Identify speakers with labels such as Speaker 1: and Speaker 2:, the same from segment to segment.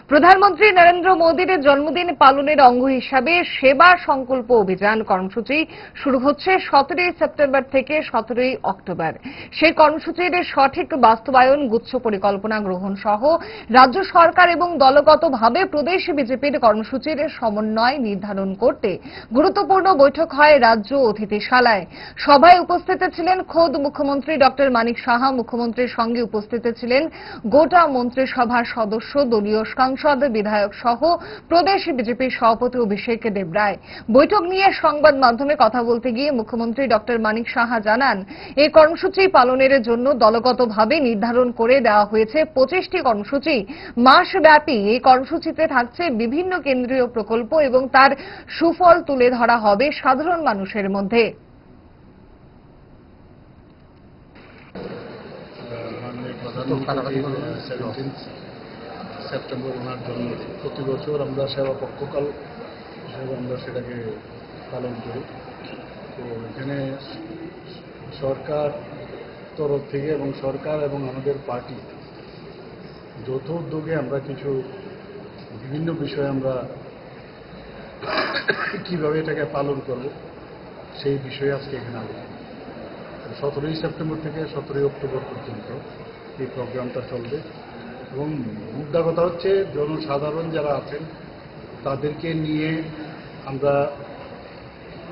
Speaker 1: প্রধানমন্ত্রী নরেন্দ্র মোদীর জন্মদিন পালনের অঙ্গ হিসাবে সেবা সংকল্প অভিযান কর্মসূচি শুরু হচ্ছে 17 সেপ্টেম্বর থেকে 17 অক্টোবর। সেই কর্মসূচির সঠিক বাস্তবায়ন, গুচ্ছ পরিকল্পনা গ্রহণ সহ রাজ্য সরকার এবং দলগতভাবে প্রদেশ বিজেপির কর্মসূচির সমন্বয় নির্ধারণ করতে গুরুত্বপূর্ণ বৈঠক হয় রাজ্য অতিথিশালায়। সভায় উপস্থিত ছিলেন খোদ মুখ্যমন্ত্রী ডক্টর মানিক সাহা। মুখ্যমন্ত্রীর সঙ্গে উপস্থিত ছিলেন গোটা মন্ত্রিসভার সদস্য, দলীয় সাংসদ, বিধায়ক সহ প্রদেশ বিজেপির সভাপতি অভিষেক দেবরায়। বৈঠক নিয়ে সংবাদ মাধ্যমে কথা বলতে গিয়ে মুখ্যমন্ত্রী ডক্টর মানিক সাহা জানান, এই কর্মসূচি পালনের জন্য দলগতভাবে নির্ধারণ করে দেওয়া হয়েছে 25টি কর্মসূচি। মাসব্যাপী এই কর্মসূচিতে থাকছে বিভিন্ন কেন্দ্রীয় প্রকল্প এবং তার সুফল তুলে ধরা হবে সাধারণ মানুষের মধ্যে।
Speaker 2: সেপ্টেম্বর ওনার জন্য প্রতি বছর আমরা সেবা পক্ষকাল হিসেবে আমরা সেটাকে পালন করি। তো এখানে সরকার তরফ থেকে এবং সরকার এবং আমাদের পার্টি যৌথ উদ্যোগে আমরা কিছু বিভিন্ন বিষয়ে আমরা কীভাবে এটাকে পালন করব সেই বিষয়ে আজকে এখানে আলোচনা। 17 সেপ্টেম্বর থেকে 17 অক্টোবর পর্যন্ত এই প্রোগ্রামটা চলবে এবং মুদ্রা কথা হচ্ছে জনসাধারণ যারা আছেন তাদেরকে নিয়ে আমরা,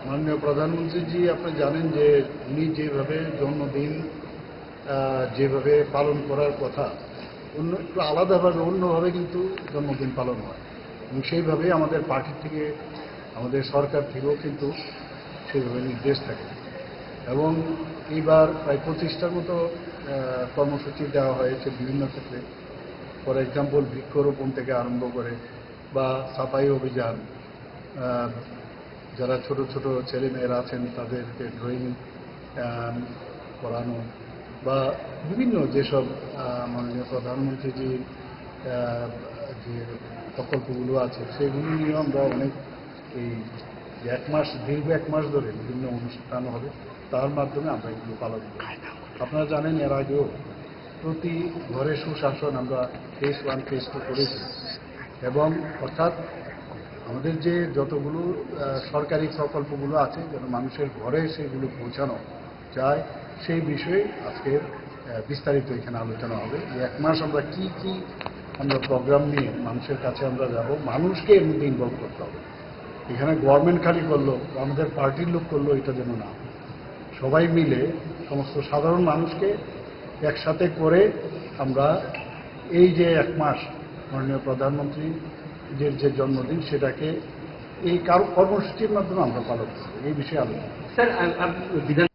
Speaker 2: মাননীয় প্রধানমন্ত্রীজি আপনি জানেন যে উনি যেভাবে জন্মদিন যেভাবে পালন করার কথা, একটু আলাদাভাবে অন্যভাবে কিন্তু জন্মদিন পালন হয় এবং সেইভাবে আমাদের পার্টি থেকে, আমাদের সরকার থেকেও কিন্তু সেইভাবে নির্দেশ থাকে এবং এইবার প্রায় 25টার মতো কর্মসূচি দেওয়া হয়েছে বিভিন্ন ক্ষেত্রে। ফর এক্সাম্পল বৃক্ষরোপণ থেকে আরম্ভ করে বা সাফাই অভিযান, যারা ছোট ছোট ছেলেমেয়েরা আছেন তাদেরকে ড্রয়িং করানো বা বিভিন্ন যেসব মাননীয় প্রধানমন্ত্রী যে প্রকল্পগুলো আছে সেগুলো নিয়েও আমরা অনেক এই দীর্ঘ এক মাস ধরে বিভিন্ন অনুষ্ঠান হবে, তার মাধ্যমে আমরা এগুলো পালন করি। আপনারা জানেন এর আগেও প্রতি ঘরে সুশাসন আমরা ফেজ 1 ফেজ 2 করেছি এবং অর্থাৎ আমাদের যে যতগুলো সরকারি প্রকল্পগুলো আছে যেন মানুষের ঘরে সেগুলো পৌঁছানো যায় সেই বিষয়ে আজকের বিস্তারিত এখানে আলোচনা হবে। এই এক মাস আমরা কি আমরা প্রোগ্রাম নিয়ে মানুষের কাছে আমরা যাব, মানুষকে এর মধ্যে ইনভলভ করতে হবে। এখানে গভর্নমেন্ট খালি করলো, আমাদের পার্টির লোক করলো, এটা যেন না, সবাই মিলে সমস্ত সাধারণ মানুষকে একসাথে করে আমরা এই যে এক মাস মাননীয় প্রধানমন্ত্রীর যে জন্মদিন সেটাকে এই কর্মসূচির মাধ্যমে আমরা পালন করব, এই বিষয়ে আলোচনা।